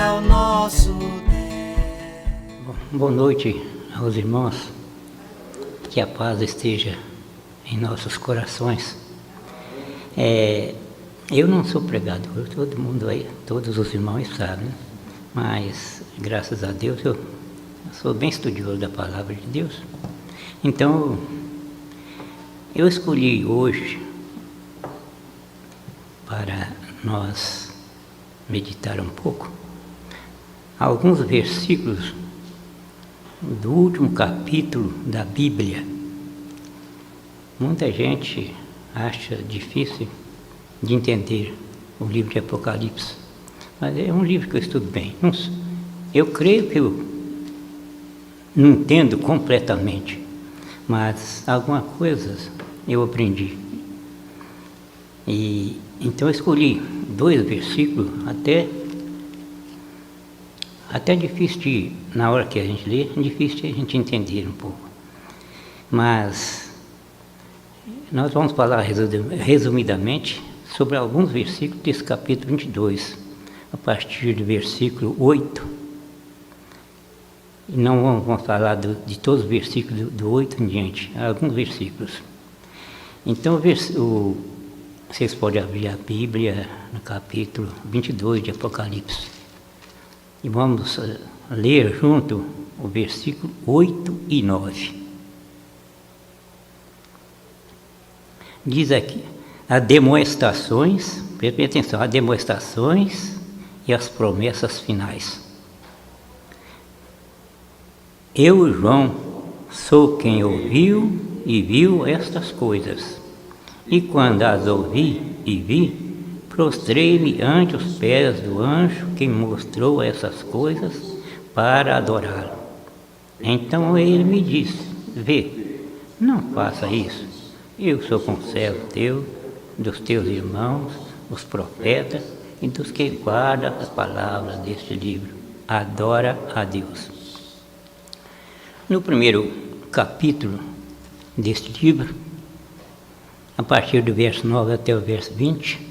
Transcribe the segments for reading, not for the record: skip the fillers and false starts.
é o nosso Deus. Boa noite aos irmãos, que a paz esteja em nossos corações. Eu não sou pregador, todo mundo aí, todos os irmãos sabem, né? Mas graças a Deus eu sou bem estudioso da palavra de Deus. Então eu escolhi hoje para nós meditar um pouco alguns versículos do último capítulo da Bíblia. Muita gente acha difícil de entender o livro de Apocalipse, mas é um livro que eu estudo bem. Eu creio que eu não entendo completamente, mas algumas coisas eu aprendi. E então eu escolhi 2 versículos, até difícil de, na hora que a gente lê, é difícil de a gente entender um pouco. Mas nós vamos falar resumidamente sobre alguns versículos desse capítulo 22, a partir do versículo 8. E não vamos falar de todos os versículos do 8 em diante, alguns versículos. Então, vocês podem abrir a Bíblia no capítulo 22 de Apocalipse. E vamos ler junto o versículo 8 e 9. Diz aqui, as demonstrações, prestem atenção, as demonstrações e as promessas finais. Eu, João, sou quem ouviu e viu estas coisas. E quando as ouvi e vi, prostrei-me ante os pés do anjo que me mostrou essas coisas para adorá-lo. Então ele me disse, vê, não faça isso. Eu sou conservo teu, dos teus irmãos, os profetas e dos que guardam as palavras deste livro. Adora a Deus. No primeiro capítulo deste livro, a partir do verso 9 até o verso 20,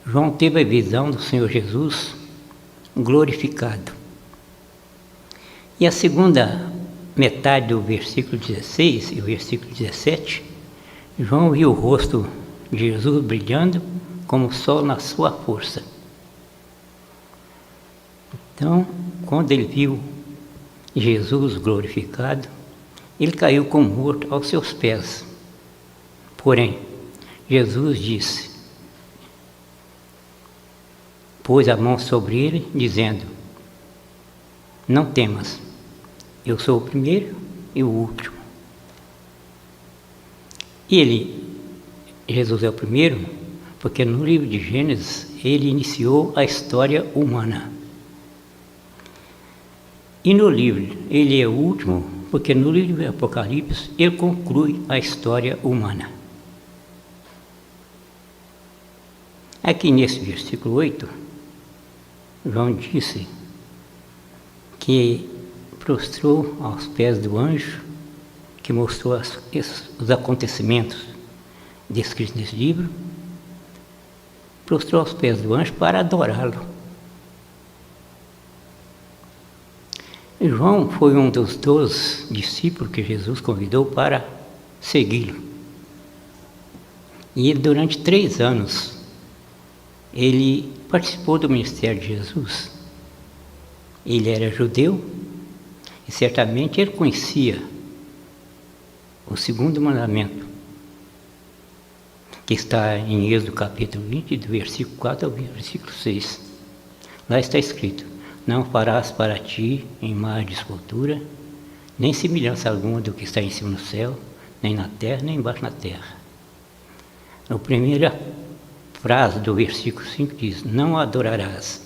João teve a visão do Senhor Jesus glorificado. E a segunda metade do versículo 16 e o versículo 17, João viu o rosto de Jesus brilhando como o sol na sua força. Então, quando ele viu Jesus glorificado, ele caiu como morto aos seus pés. Porém, Jesus disse, pôs a mão sobre ele, dizendo, não temas, eu sou o primeiro e o último. Jesus é o primeiro, porque no livro de Gênesis, ele iniciou a história humana. E no livro, ele é o último, porque no livro de Apocalipse, ele conclui a história humana. Aqui nesse versículo 8, João disse que prostrou aos pés do anjo, que mostrou os acontecimentos descritos nesse livro, prostrou aos pés do anjo para adorá-lo. João foi um dos 12 discípulos que Jesus convidou para segui-lo. E durante 3 anos, ele participou do ministério de Jesus. Ele era judeu e certamente ele conhecia o 2º mandamento, que está em Êxodo capítulo 20, do versículo 4 ao versículo 6. Lá está escrito, não farás para ti imagem de escultura, nem semelhança alguma do que está em cima no céu, nem na terra, nem embaixo na terra. A primeira frase do versículo 5 diz, não adorarás.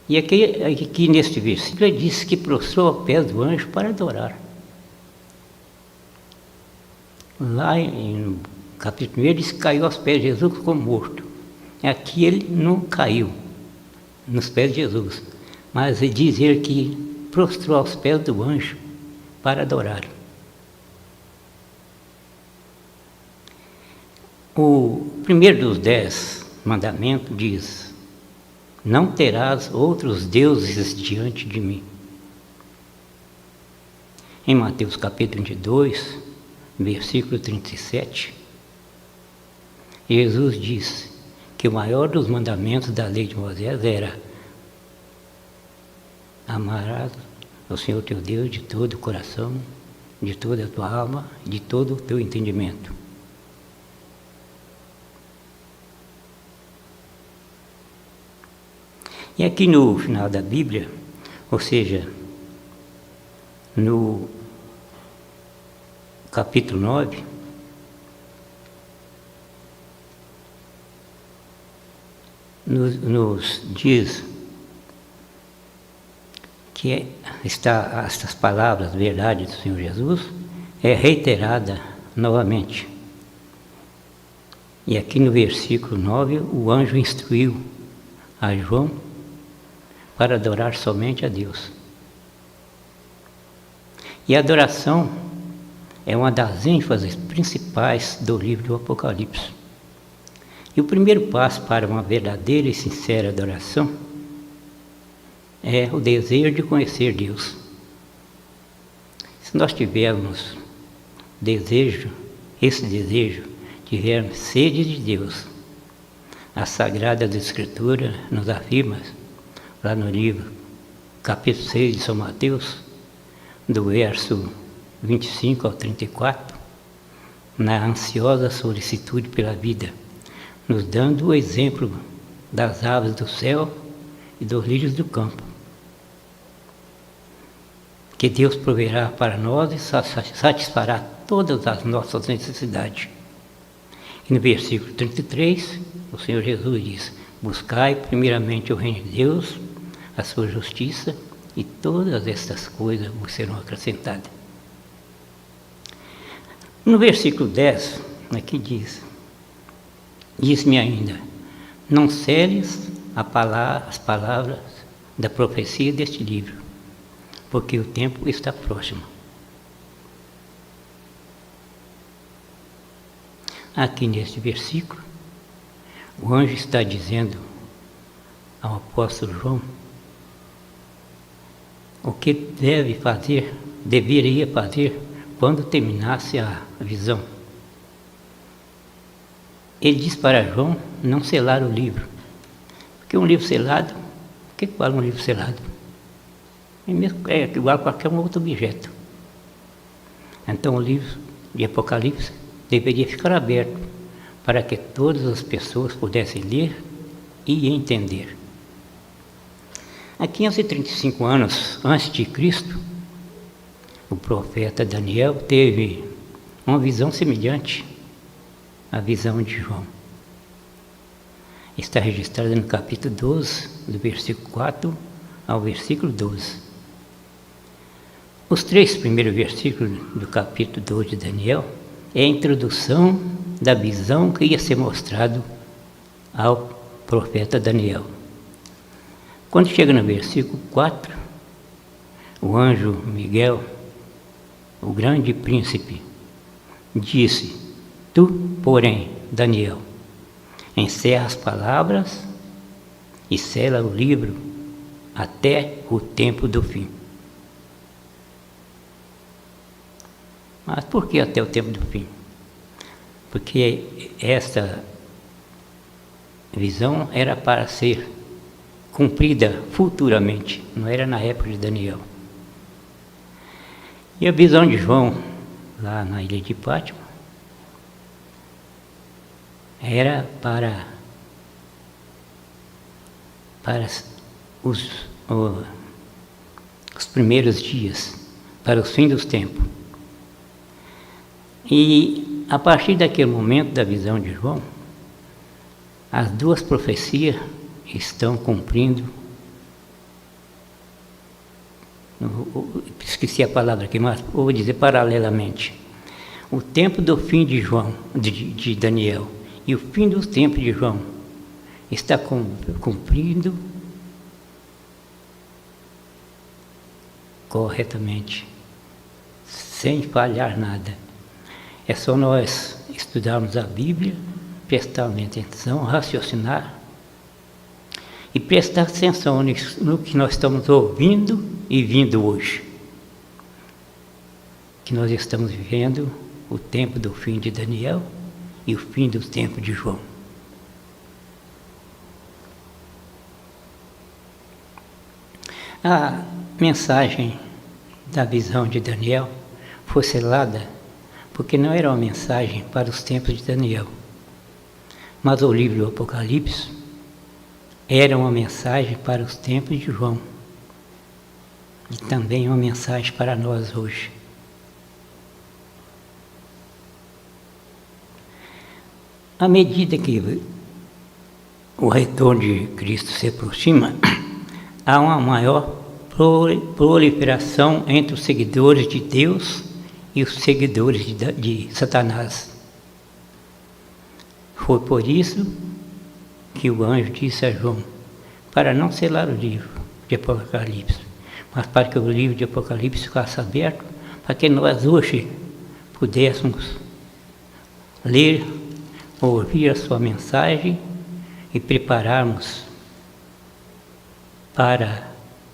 E aqui neste versículo ele diz que prostrou aos pés do anjo para adorar. Lá no capítulo 1 ele diz que caiu aos pés de Jesus como morto. Aqui ele não caiu nos pés de Jesus, mas ele diz ele que prostrou aos pés do anjo para adorar. O primeiro dos 10 mandamentos diz, não terás outros deuses diante de mim. Em Mateus capítulo 22, versículo 37, Jesus diz que o maior dos mandamentos da lei de Moisés era: amarás o Senhor teu Deus de todo o coração, de toda a tua alma, de todo o teu entendimento. E aqui no final da Bíblia, ou seja, no capítulo 9, nos diz que estas palavras, verdade do Senhor Jesus, é reiterada novamente. E aqui no versículo 9, o anjo instruiu a João para adorar somente a Deus. E a adoração é uma das ênfases principais do livro do Apocalipse. E o primeiro passo para uma verdadeira e sincera adoração é o desejo de conhecer Deus. Se nós tivermos esse desejo, tivermos sede de Deus, a Sagrada Escritura nos afirma, lá no livro, capítulo 6 de São Mateus, do verso 25 ao 34, na ansiosa solicitude pela vida, nos dando o exemplo das aves do céu e dos lírios do campo, que Deus proverá para nós e satisfará todas as nossas necessidades. E no versículo 33, o Senhor Jesus diz: buscai primeiramente o reino de Deus, a sua justiça, e todas estas coisas vos serão acrescentadas. No versículo 10, aqui diz-me ainda: não seles as palavras da profecia deste livro, porque o tempo está próximo. Aqui neste versículo, o anjo está dizendo ao apóstolo João o que deveria fazer quando terminasse a visão. Ele diz para João não selar o livro, porque um livro selado, o que vale um livro selado? É igual a qualquer outro objeto. Então o livro de Apocalipse deveria ficar aberto para que todas as pessoas pudessem ler e entender. Há 535 anos antes de Cristo, o profeta Daniel teve uma visão semelhante à visão de João. Está registrada no capítulo 12, do versículo 4 ao versículo 12. Os 3 primeiros versículos do capítulo 12 de Daniel é a introdução da visão que ia ser mostrado ao profeta Daniel. Quando chega no versículo 4, o anjo Miguel, o grande príncipe, disse: tu, porém, Daniel, encerra as palavras e sela o livro até o tempo do fim. Mas por que até o tempo do fim? Porque esta visão era para ser cumprida futuramente, não era na época de Daniel. E a visão de João, lá na ilha de Pátimo, era para os primeiros dias, para o fim dos tempos. E a partir daquele momento da visão de João, as 2 profecias estão cumprindo. Esqueci a palavra aqui, mas vou dizer paralelamente. O tempo do fim de João, de Daniel, e o fim dos tempos de João está cumprindo corretamente, sem falhar nada. É só nós estudarmos a Bíblia, prestarmos atenção, raciocinar e prestar atenção no que nós estamos ouvindo e vindo hoje. Que nós estamos vivendo o tempo do fim de Daniel e o fim do tempo de João. A mensagem da visão de Daniel foi selada porque não era uma mensagem para os tempos de Daniel, mas o livro do Apocalipse era uma mensagem para os tempos de João e também uma mensagem para nós hoje. À medida que o retorno de Cristo se aproxima, há uma maior proliferação entre os seguidores de Deus e os seguidores de Satanás. Foi por isso que o anjo disse a João, para não selar o livro de Apocalipse, mas para que o livro de Apocalipse ficasse aberto, para que nós hoje pudéssemos ler, ouvir a sua mensagem e prepararmos para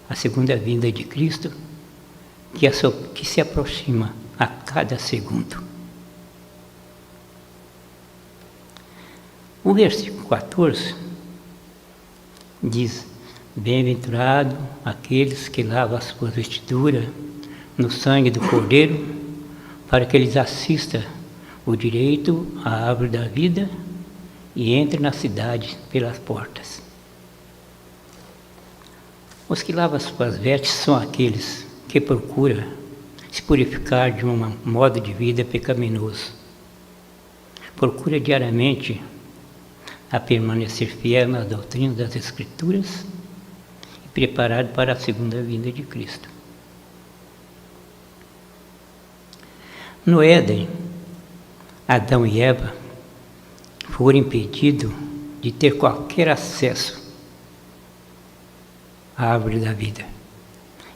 a segunda vinda de Cristo, que se aproxima a cada segundo. O versículo 14 diz: bem-aventurado aqueles que lavam a sua vestidura no sangue do Cordeiro, para que eles assistam o direito à árvore da vida e entrem na cidade pelas portas. Os que lavam as suas vestes são aqueles que procuram se purificar de um modo de vida pecaminoso. Procura diariamente a permanecer fiel nas doutrinas das Escrituras e preparado para a segunda vinda de Cristo. No Éden, Adão e Eva foram impedidos de ter qualquer acesso à árvore da vida.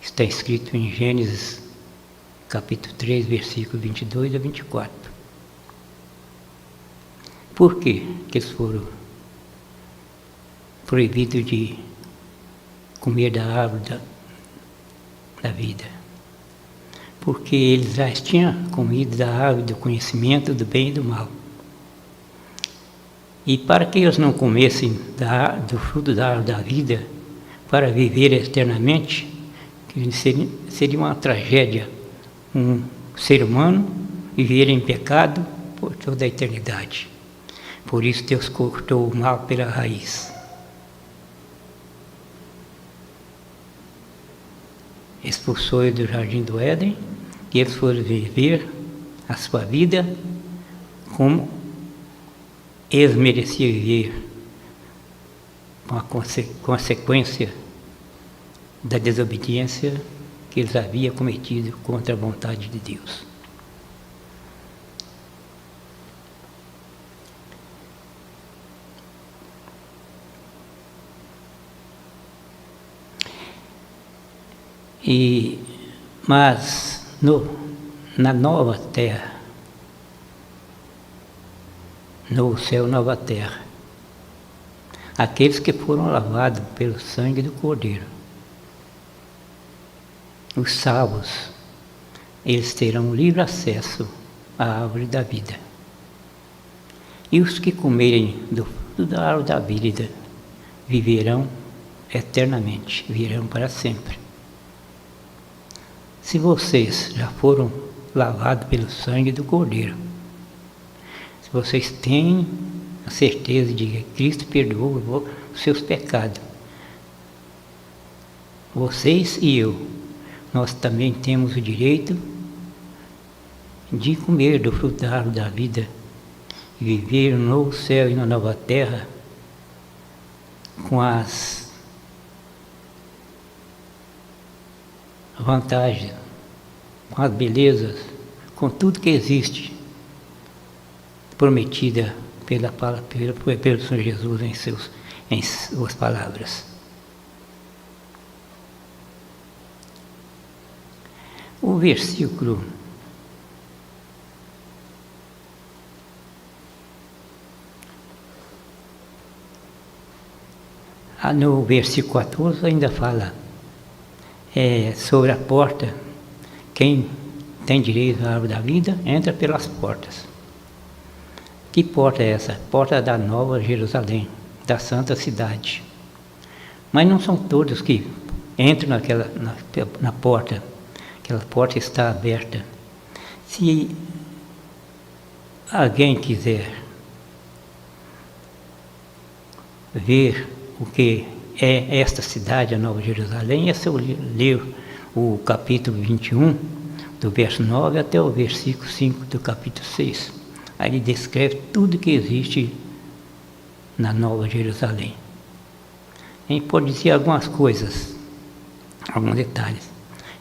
Está escrito em Gênesis, capítulo 3, versículos 22 a 24. Por quê que eles foram proibidos de comer da árvore da vida? Porque eles já tinham comido da árvore do conhecimento do bem e do mal. E para que eles não comessem do fruto da árvore da vida, para viver eternamente, que seria uma tragédia um ser humano viver em pecado por toda a eternidade. Por isso Deus cortou o mal pela raiz. Expulsou eles do jardim do Éden e eles foram viver a sua vida como eles mereciam viver, com a consequência da desobediência que eles haviam cometido contra a vontade de Deus. Mas na nova terra, no céu, nova terra, aqueles que foram lavados pelo sangue do Cordeiro, os salvos, eles terão livre acesso à árvore da vida. E os que comerem do fruto da árvore da vida viverão eternamente, viverão para sempre. Se vocês já foram lavados pelo sangue do Cordeiro, se vocês têm a certeza de que Cristo perdoou os seus pecados, vocês e eu, nós também temos o direito de comer do fruto da árvore da vida e viver no novo céu e na nova terra com as vantagens, com as belezas, com tudo que existe prometida pelo Senhor Jesus em suas palavras. O versículo No versículo 14 ainda fala sobre a porta. Quem tem direito à árvore da vida entra pelas portas. Que porta é essa? Porta da Nova Jerusalém, da Santa Cidade. Mas não são todos que entram na porta. Aquela porta está aberta. Se alguém quiser ver o que é esta cidade, a Nova Jerusalém, é se eu ler o capítulo 21, do verso 9 até o versículo 5 do capítulo 6. Aí ele descreve tudo que existe na Nova Jerusalém. A gente pode dizer algumas coisas, alguns detalhes.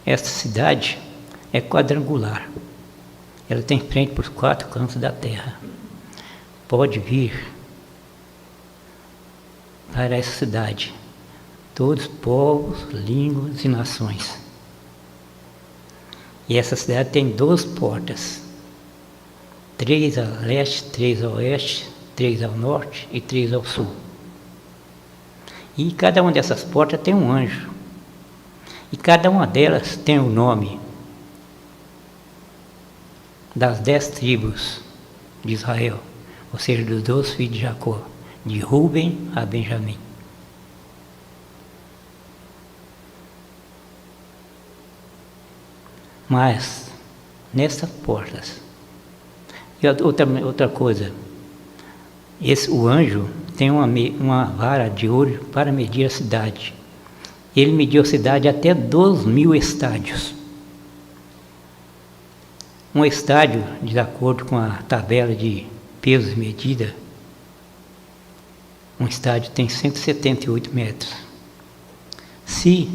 Esta cidade é quadrangular. Ela tem frente para os 4 cantos da terra. Pode vir para essa cidade todos os povos, línguas e nações. E essa cidade tem 12 portas. 3 a leste, 3 a oeste, 3 ao norte e 3 ao sul. E cada uma dessas portas tem um anjo. E cada uma delas tem o nome das 10 tribos de Israel, ou seja, dos 12 filhos de Jacó, de Ruben a Benjamim. Mas, nessas portas, e outra coisa, o anjo tem uma vara de ouro para medir a cidade. Ele mediu a cidade até 2.000 estádios. Um estádio, de acordo com a tabela de peso e medida, um estádio tem 178 metros. Se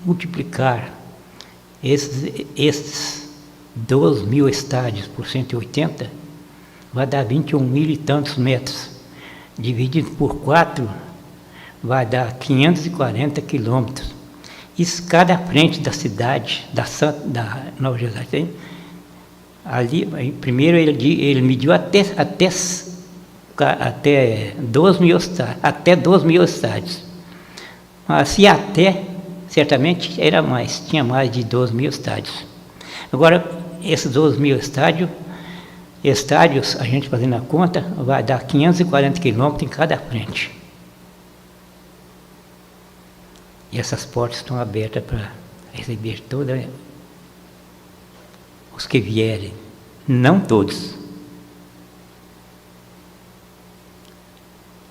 multiplicar esses 2.000 estádios por 180, vai dar 21.000 e tantos metros. Dividido por 4, vai dar 540 quilômetros. Isso cada frente da cidade, da Nova Jerusalém. Ali, primeiro ele mediu até 2.000 estádios, até 2.000 estádios. Mas se até, certamente era mais, tinha mais de 2.000 estádios. Agora, esses 2.000 estádios, a gente fazendo a conta, vai dar 540 quilômetros em cada frente. E essas portas estão abertas para receber todos os que vierem. Não todos.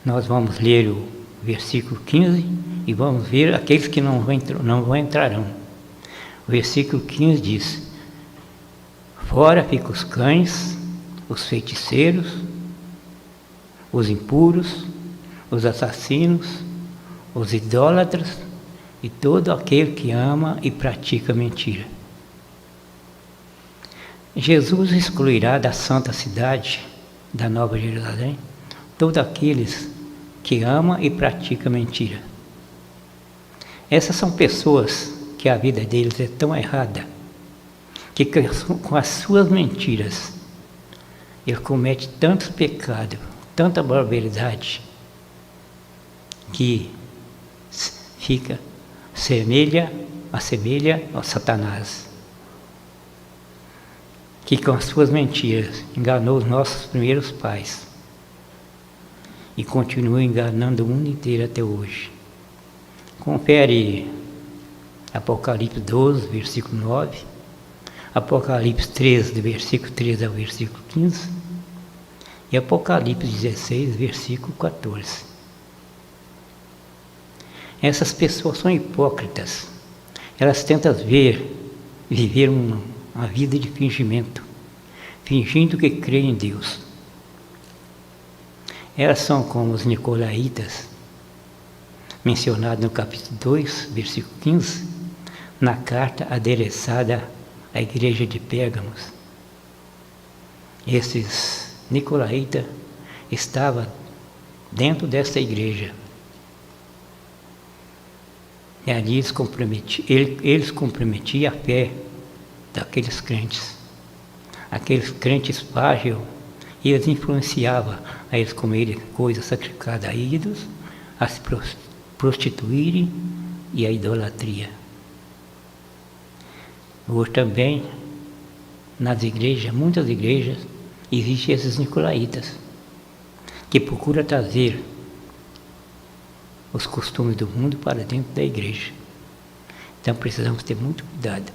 Nós vamos ler o versículo 15 e vamos ver aqueles que não entrarão. O versículo 15 diz: fora ficam os cães, os feiticeiros, os impuros, os assassinos, os idólatras e todo aquele que ama e pratica mentira. Jesus excluirá da santa cidade, da Nova Jerusalém, todos aqueles que amam e praticam mentira. Essas são pessoas que a vida deles é tão errada, que com as suas mentiras, ele comete tantos pecados, tanta barbaridade, que assemelha a Satanás, que com as suas mentiras enganou os nossos primeiros pais e continua enganando o mundo inteiro até hoje. Confere Apocalipse 12, versículo 9, Apocalipse 13, do versículo 13 ao versículo 15, e Apocalipse 16, versículo 14. Essas pessoas são hipócritas. Elas tentam viver uma vida de fingimento, fingindo que creem em Deus. Elas são como os nicolaítas, mencionados no capítulo 2, versículo 15, na carta adereçada à igreja de Pérgamos. Esses nicolaítas estavam dentro dessa igreja. E ali eles comprometiam a fé daqueles crentes. Aqueles crentes frágeis, e eles influenciavam a eles comerem coisas sacrificadas a ídolos, a se prostituírem e a idolatria. Hoje também, nas igrejas, muitas igrejas, existem esses nicolaítas, que procuram trazer os costumes do mundo para dentro da igreja. Então precisamos ter muito cuidado.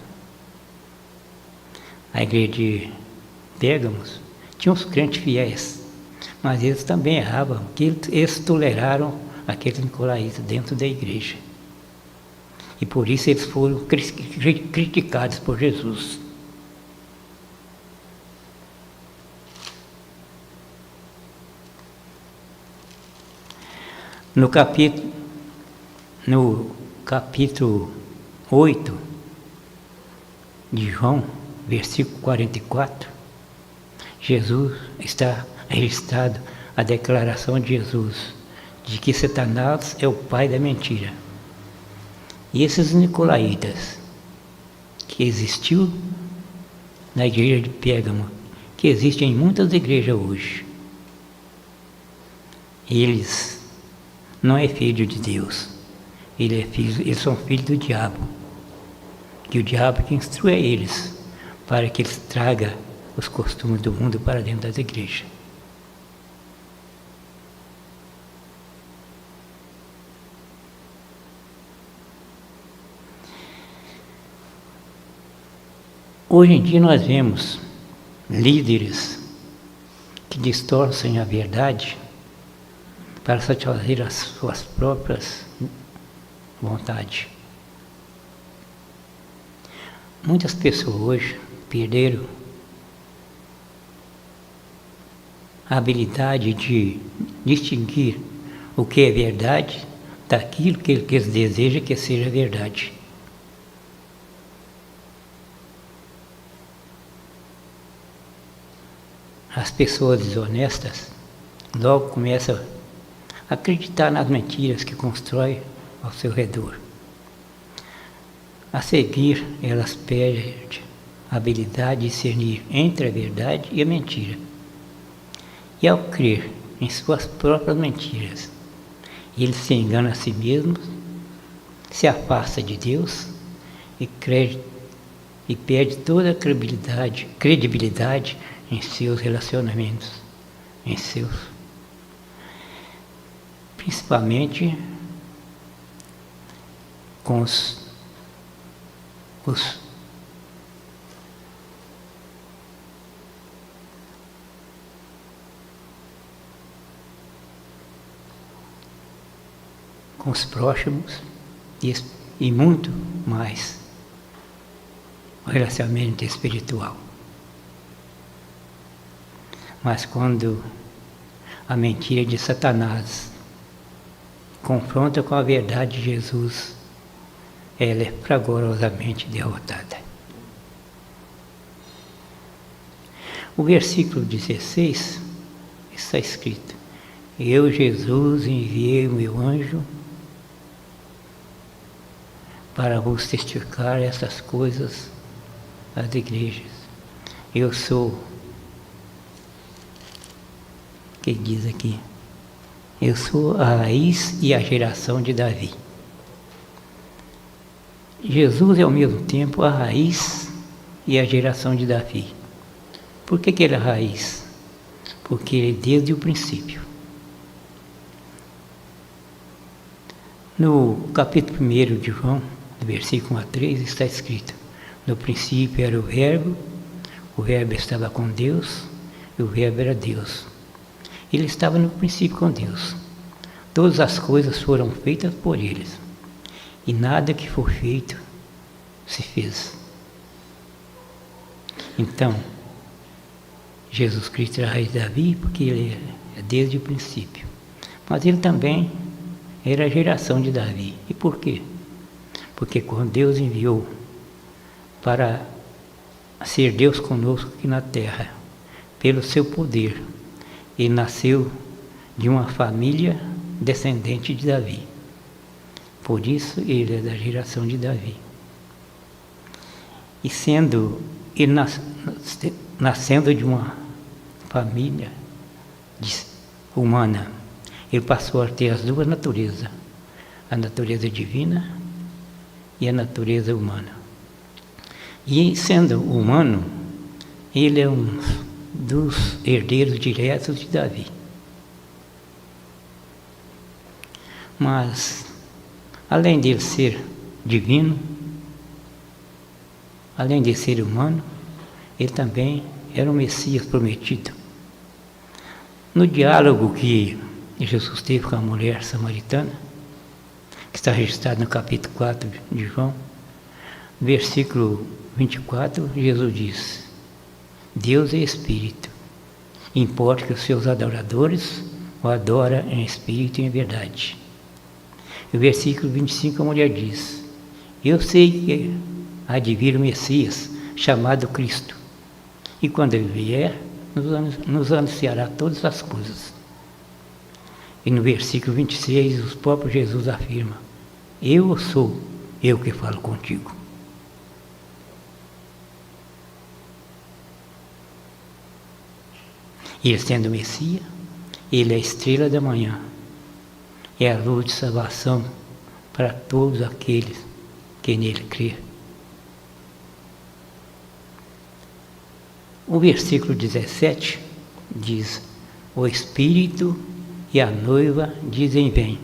A igreja de Pérgamos tinha uns crentes fiéis, mas eles também erravam, que eles toleraram aqueles nicolaítas dentro da igreja. E por isso eles foram criticados por Jesus. No capítulo 8 de João, versículo 44, Jesus está registrado a declaração de Jesus de que Satanás é o pai da mentira. E esses nicolaítas que existiu na igreja de Pérgamo, que existem em muitas igrejas hoje, eles não é filho de Deus, eles são filhos do diabo, que o diabo que instrui a eles para que eles tragam os costumes do mundo para dentro das igrejas. Hoje em dia nós vemos líderes que distorcem a verdade para satisfazer as suas próprias vontades. Muitas pessoas hoje perderam a habilidade de distinguir o que é verdade daquilo que eles desejam que seja verdade. As pessoas desonestas logo começam a acreditar nas mentiras que constroem ao seu redor. A seguir, elas perdem a habilidade de discernir entre a verdade e a mentira. E ao crer em suas próprias mentiras, eles se enganam a si mesmos, se afastam de Deus e perde toda a credibilidade em seus relacionamentos, principalmente com os próximos e muito mais o relacionamento espiritual. Mas quando a mentira de Satanás confronta com a verdade de Jesus, ela é fragorosamente derrotada. O versículo 16 está escrito: Eu, Jesus, enviei o meu anjo para vos testificar essas coisas às igrejas. Eu sou, que diz aqui, eu sou a raiz e a geração de Davi. Jesus é ao mesmo tempo a raiz e a geração de Davi. Por que ele é a raiz? Porque ele é desde o princípio. No capítulo 1 de João, do versículo 1 a 3, está escrito: No princípio era o Verbo estava com Deus, e o Verbo era Deus. Ele estava no princípio com Deus. Todas as coisas foram feitas por eles, e nada que for feito se fez. Então, Jesus Cristo é a raiz de Davi, porque ele é desde o princípio. Mas ele também era a geração de Davi. E por quê? Porque quando Deus enviou para ser Deus conosco aqui na terra, pelo seu poder, ele nasceu de uma família descendente de Davi. Por isso ele é da geração de Davi. E nascendo de uma família humana, ele passou a ter as duas naturezas, a natureza divina e a natureza humana. E sendo humano, ele é um dos herdeiros diretos de Davi. Mas, além de ele ser divino, além de ser humano, ele também era o Messias prometido. No diálogo que Jesus teve com a mulher samaritana, que está registrado no capítulo 4 de João, versículo 24, Jesus diz: Deus é Espírito, importa que os seus adoradores o adorem em Espírito e em verdade. E o versículo 25 a mulher diz: Eu sei que há de vir o Messias, chamado Cristo, e quando ele vier, nos anunciará todas as coisas. E no versículo 26, o próprio Jesus afirma: Eu sou eu que falo contigo. Ele sendo o Messias, ele é a estrela da manhã, é a luz de salvação para todos aqueles que nele crê. O versículo 17 diz: O Espírito e a noiva dizem vem.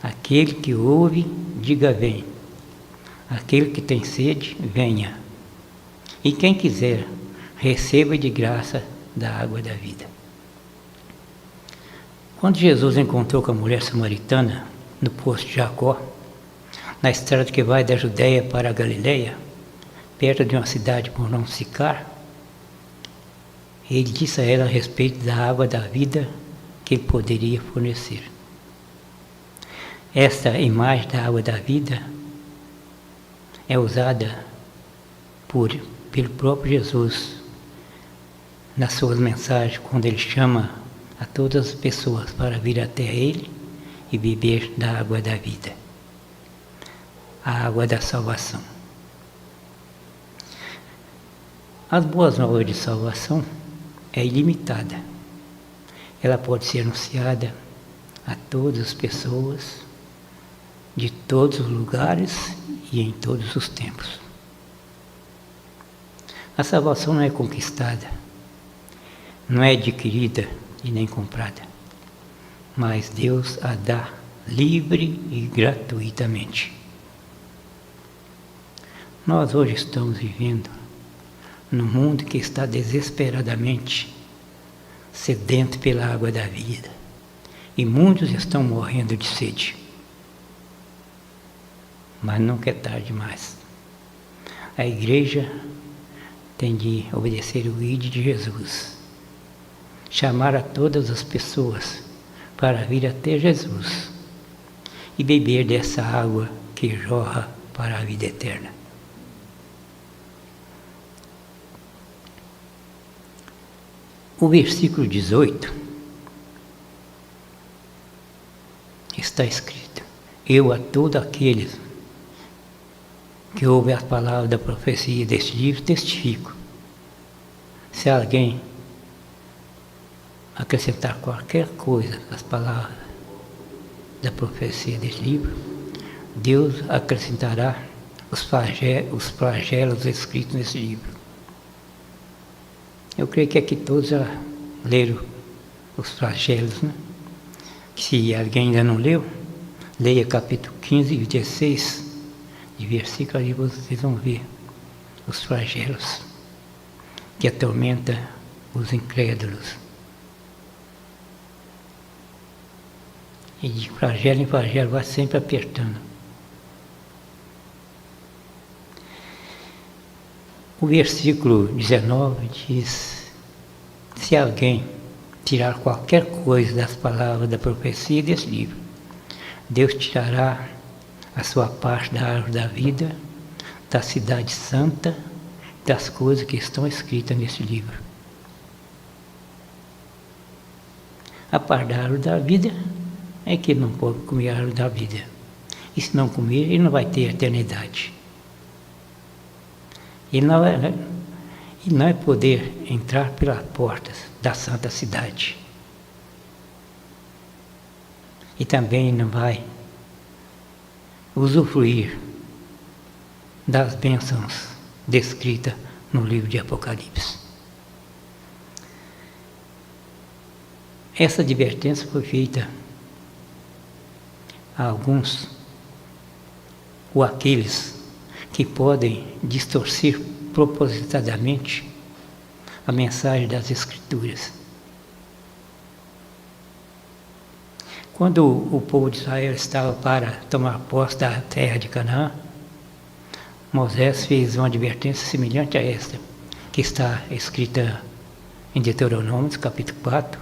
Aquele que ouve, diga vem. Aquele que tem sede, venha. E quem quiser, receba de graça da água da vida. Quando Jesus encontrou com a mulher samaritana no poço de Jacó, na estrada que vai da Judéia para a Galileia, perto de uma cidade por nome Sicar, ele disse a ela a respeito da água da vida que ele poderia fornecer. Esta imagem da água da vida é usada pelo próprio Jesus nas suas mensagens, quando ele chama a todas as pessoas para vir até ele e beber da água da vida, a água da salvação. As boas novas de salvação é ilimitada. Ela pode ser anunciada a todas as pessoas, de todos os lugares e em todos os tempos. A salvação não é conquistada, não é adquirida e nem comprada, mas Deus a dá livre e gratuitamente. Nós hoje estamos vivendo num mundo que está desesperadamente sedento pela água da vida, e muitos estão morrendo de sede. Mas nunca é tarde demais. A igreja tem de obedecer o ID de Jesus, chamar a todas as pessoas para vir até Jesus e beber dessa água que jorra para a vida eterna. O versículo 18 está escrito: Eu a todos aqueles que ouvem as palavras da profecia deste livro testifico. Se alguém acrescentar qualquer coisa às palavras da profecia deste livro, Deus acrescentará os flagelos escritos nesse livro. Eu creio que aqui todos já leram os flagelos, né? Se alguém ainda não leu, leia capítulo 15 e 16, de versículo ali vocês vão ver os flagelos que atormentam os incrédulos. E de flagelo em flagelo vai sempre apertando. O versículo 19 diz: se alguém tirar qualquer coisa das palavras da profecia desse livro, Deus tirará a sua parte da árvore da vida, da cidade santa, das coisas que estão escritas nesse livro. A parte da árvore da vida é que ele não pode comer a árvore da vida. E se não comer, ele não vai ter eternidade. Ele não vai poder entrar pelas portas da santa cidade. E também não vai usufruir das bênçãos descritas no livro de Apocalipse. Essa advertência foi feita a alguns ou aqueles que podem distorcer propositadamente a mensagem das Escrituras. Quando o povo de Israel estava para tomar posse da terra de Canaã, Moisés fez uma advertência semelhante a esta, que está escrita em Deuteronômio, capítulo 4,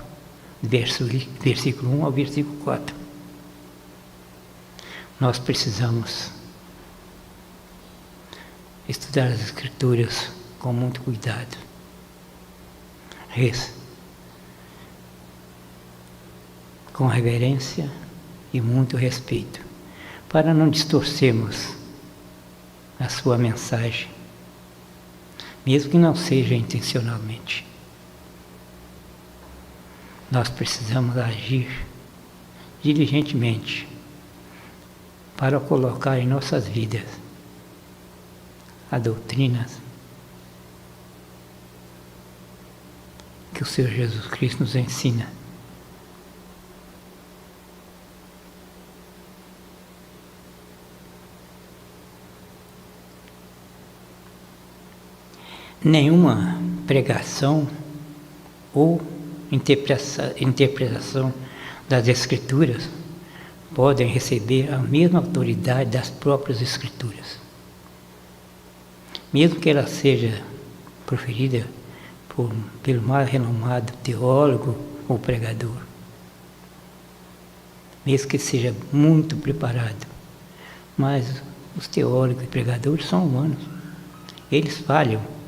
versículo 1 ao versículo 4. Nós precisamos estudar as Escrituras com muito cuidado, com reverência e muito respeito, para não distorcermos a sua mensagem, mesmo que não seja intencionalmente. Nós precisamos agir diligentemente para colocar em nossas vidas a doutrina que o Senhor Jesus Cristo nos ensina. Nenhuma pregação ou interpretação das Escrituras podem receber a mesma autoridade das próprias Escrituras, mesmo que ela seja proferida pelo mais renomado teólogo ou pregador, mesmo que seja muito preparado. Mas os teólogos e pregadores são humanos, eles falham.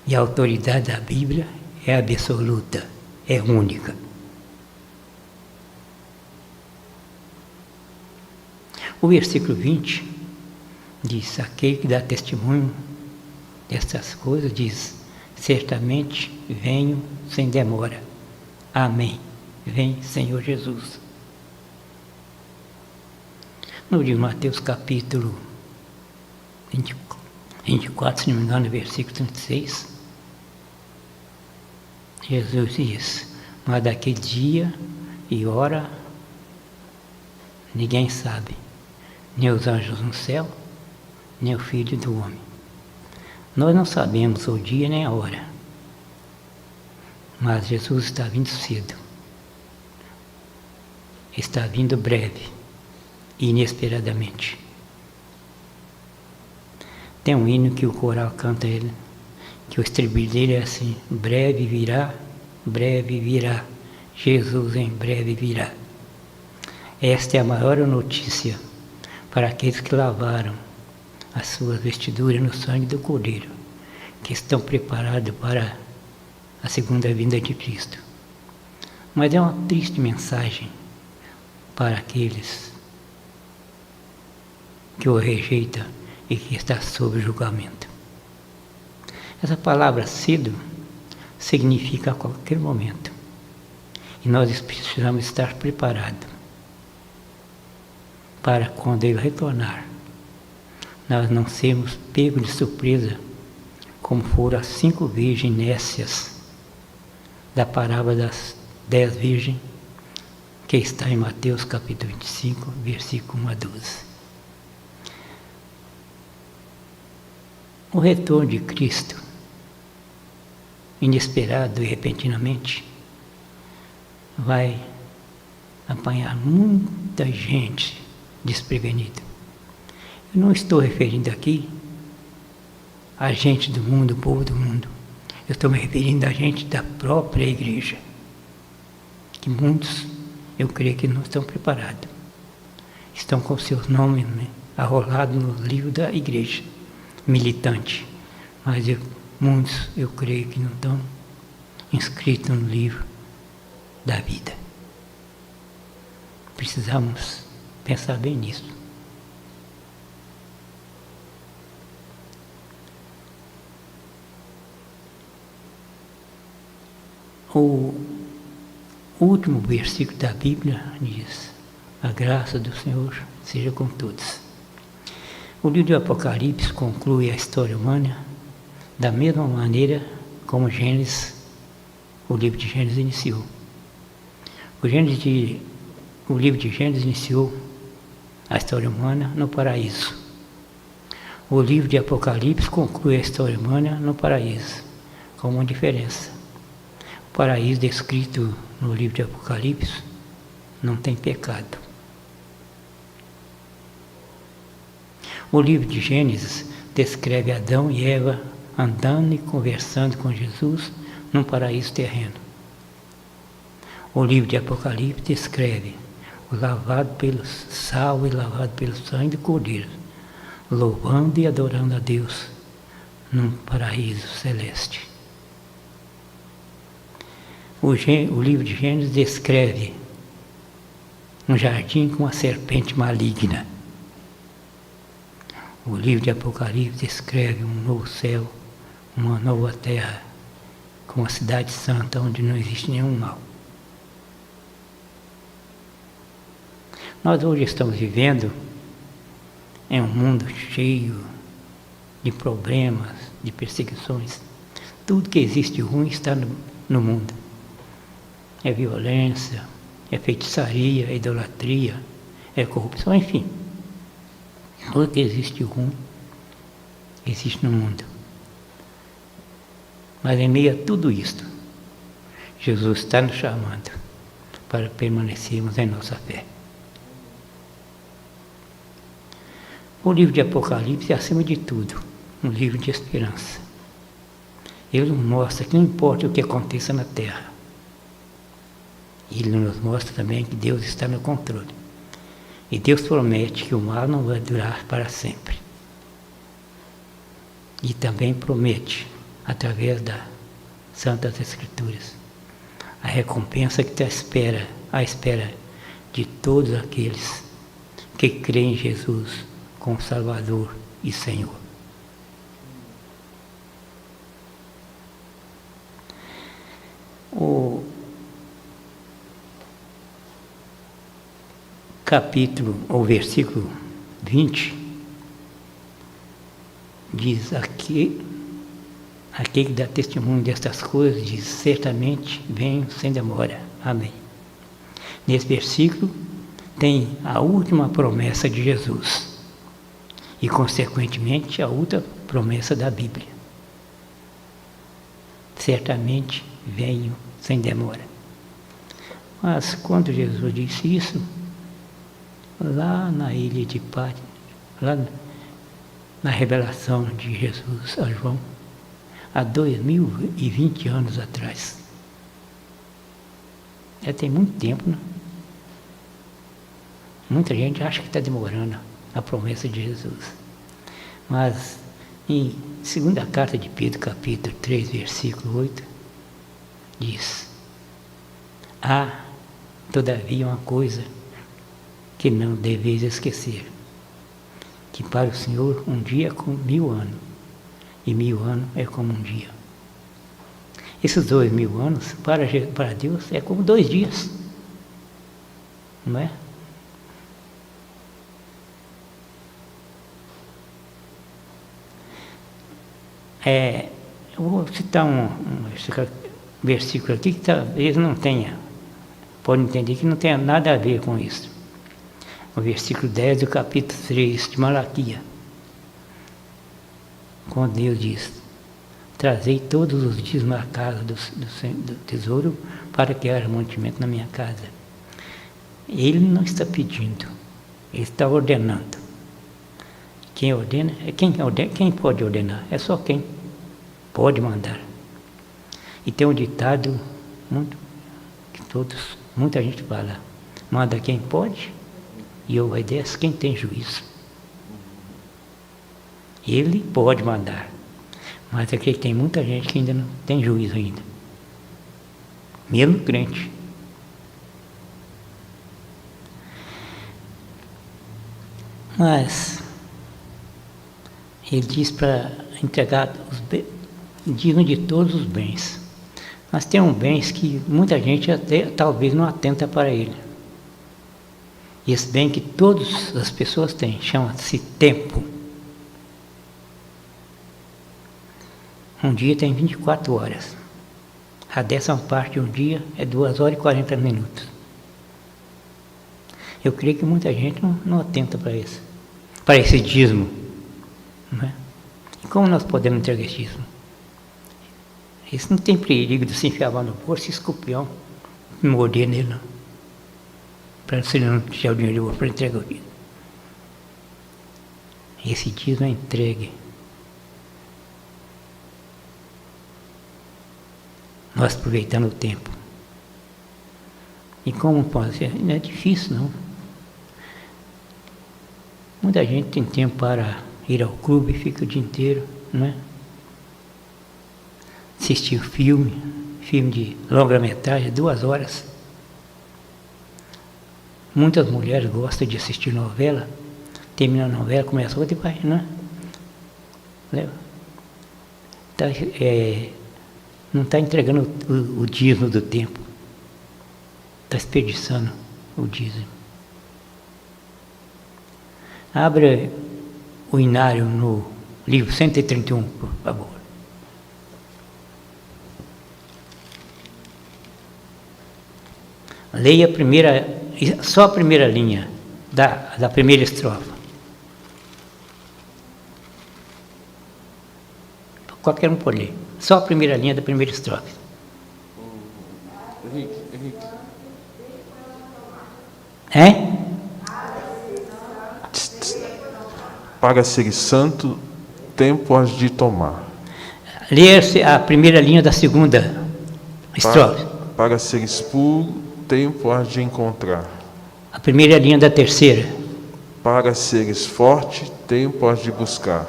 E a autoridade da Bíblia é absoluta, é única. O versículo 20 diz: aquele que dá testemunho destas coisas diz: certamente venho sem demora. Amém. Vem, Senhor Jesus. No livro de Mateus, capítulo 24, se não me engano, versículo 36, Jesus diz: mas daquele dia e hora ninguém sabe, nem os anjos no céu, nem o Filho do Homem. Nós não sabemos o dia nem a hora, mas Jesus está vindo cedo, está vindo breve e inesperadamente. Tem um hino que o coral canta ele, que o estribilho dele é assim: breve virá, Jesus em breve virá. Esta é a maior notícia para aqueles que lavaram as suas vestiduras no sangue do Cordeiro, que estão preparados para a segunda vinda de Cristo. Mas é uma triste mensagem para aqueles que o rejeitam e que está sob julgamento. Essa palavra cedo significa a qualquer momento. E nós precisamos estar preparados para quando ele retornar, nós não sermos pegos de surpresa, como foram as 5 virgens nécias da parábola das 10 virgens, que está em Mateus capítulo 25, versículo 1 a 12. O retorno de Cristo, inesperado e repentinamente, vai apanhar muita gente desprevenida. Eu não estou referindo aqui a gente do mundo, o povo do mundo. Eu estou me referindo a gente da própria igreja, que muitos, eu creio que não estão preparados. Estão com seus nomes arrolados no livro da igreja militante, mas muitos, eu creio que não estão inscritos no livro da vida. Precisamos pensar bem nisso. O último versículo da Bíblia diz: A graça do Senhor seja com todos. O livro do Apocalipse conclui a história humana da mesma maneira como o livro de Gênesis iniciou. O livro de Gênesis iniciou a história humana no paraíso. O livro de Apocalipse conclui a história humana no paraíso, com uma diferença. O paraíso descrito no livro de Apocalipse não tem pecado. O livro de Gênesis descreve Adão e Eva andando e conversando com Jesus num paraíso terreno. O livro de Apocalipse descreve o lavado pelo sal e lavado pelo sangue do Cordeiro, louvando e adorando a Deus num paraíso celeste. O livro de Gênesis descreve um jardim com uma serpente maligna. O livro de Apocalipse descreve um novo céu, uma nova terra, com uma cidade santa onde não existe nenhum mal. Nós hoje estamos vivendo em um mundo cheio de problemas, de perseguições. Tudo que existe de ruim está no mundo. É violência, é feitiçaria, é idolatria, é corrupção, enfim. Tudo que existe de ruim existe no mundo. Mas em meio a tudo isto, Jesus está nos chamando para permanecermos em nossa fé. O livro de Apocalipse é, acima de tudo, um livro de esperança. Ele nos mostra que não importa o que aconteça na terra, ele nos mostra também que Deus está no controle. E Deus promete que o mal não vai durar para sempre. E também promete, através das Santas Escrituras, a recompensa que está à espera de todos aqueles que creem em Jesus como Salvador e Senhor. O versículo 20 diz: aquele que dá testemunho destas coisas diz: certamente venho sem demora. Amém. Nesse versículo tem a última promessa de Jesus e, consequentemente, a outra promessa da Bíblia. Certamente venho sem demora. Mas quando Jesus disse isso, lá na ilha de Patmos, lá na revelação de Jesus a João, há 2020 anos atrás. Já tem muito tempo, né? Muita gente acha que está demorando a promessa de Jesus. Mas em segunda carta de Pedro, capítulo 3, versículo 8, diz: há, todavia, uma coisa que não deveis esquecer, que para o Senhor um dia é como 1000 anos, e 1000 anos é como um dia. Esses 2000 anos, para Deus, é como 2 dias, não é? Eu vou citar um versículo aqui que talvez não tenha, pode entender que não tenha nada a ver com isso. O versículo 10 do capítulo 3 de Malaquias, quando Deus diz: trazei todos os dias na casa do tesouro para que haja mantimento na minha casa. Ele não está pedindo, ele está ordenando. Quem ordena é quem pode ordenar, é só quem pode mandar. E tem um ditado muita gente fala: manda quem pode e obedece quem tem juízo. Ele pode mandar, mas é que tem muita gente que ainda não tem juízo ainda, mesmo crente. Mas ele diz para entregar digno de todos os bens. Mas tem bens que muita gente até talvez não atenta para ele. esse bem que todas as pessoas têm, chama-se tempo. Um dia tem 24 horas. A 10ª parte de um dia é 2 horas e 40 minutos. Eu creio que muita gente não atenta para isso, para esse dízimo. Não é? E como nós podemos entregar esse dízimo? Isso não tem perigo de se enfiar no bolso e escorpião morder nele, não. Para se não tiver o dinheiro de bolso para entregar o dízimo. Esse dízimo é entregue. Nós aproveitando o tempo. E como pode ser? Não é difícil, não. Muita gente tem tempo para ir ao clube e fica o dia inteiro, não é? Assistir filme de longa-metragem, 2 horas. Muitas mulheres gostam de assistir novela, termina a novela, começa outra e vai, não é? Não está entregando o dízimo do tempo. Está desperdiçando o dízimo. Abra o Inário no livro 131, por favor. Leia só a primeira linha da primeira estrofe. Qualquer um pode ler. Só a primeira linha da primeira estrofe. Henrique. É? Para ser santo, tempo has de tomar. Leia a primeira linha da segunda estrofe. Para seres puro, tempo has de encontrar. A primeira linha da terceira. Para seres forte, tempo has de buscar.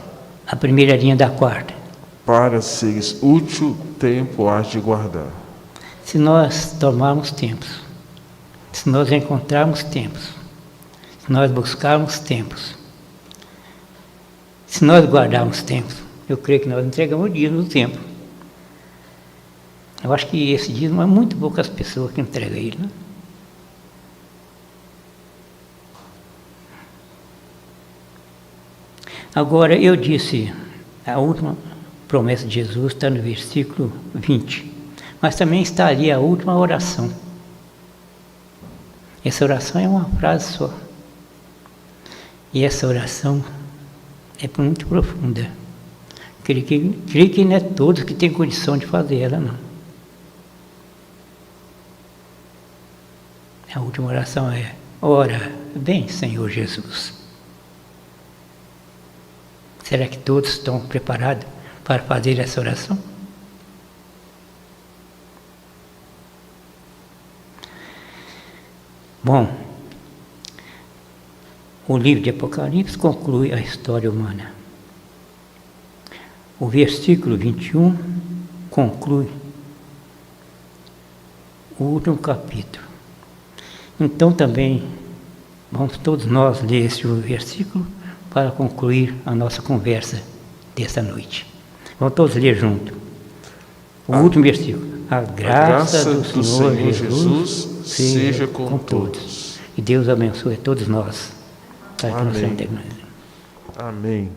A primeira linha da quarta. Para seres útil, tempo has de guardar. Se nós tomarmos tempos, se nós encontrarmos tempos, se nós buscarmos tempos, se nós guardarmos tempos, eu creio que nós entregamos o dízimo do tempo. Eu acho que esse dízimo é muito poucas pessoas que entregam ele, né? Agora, eu disse, a última promessa de Jesus está no versículo 20, mas também está ali a última oração. Essa oração é uma frase só. E essa oração é muito profunda. Creio que não é todos que têm condição de fazer ela, não. A última oração é: ora bem, Senhor Jesus. Será que todos estão preparados para fazer essa oração? Bom, o livro de Apocalipse conclui a história humana. O versículo 21 conclui o último capítulo. Então também vamos todos nós ler esse versículo para concluir a nossa conversa desta noite. Vamos todos ler junto. O último versículo. A graça do Senhor Jesus seja com todos. E Deus abençoe a todos nós. Amém. Amém.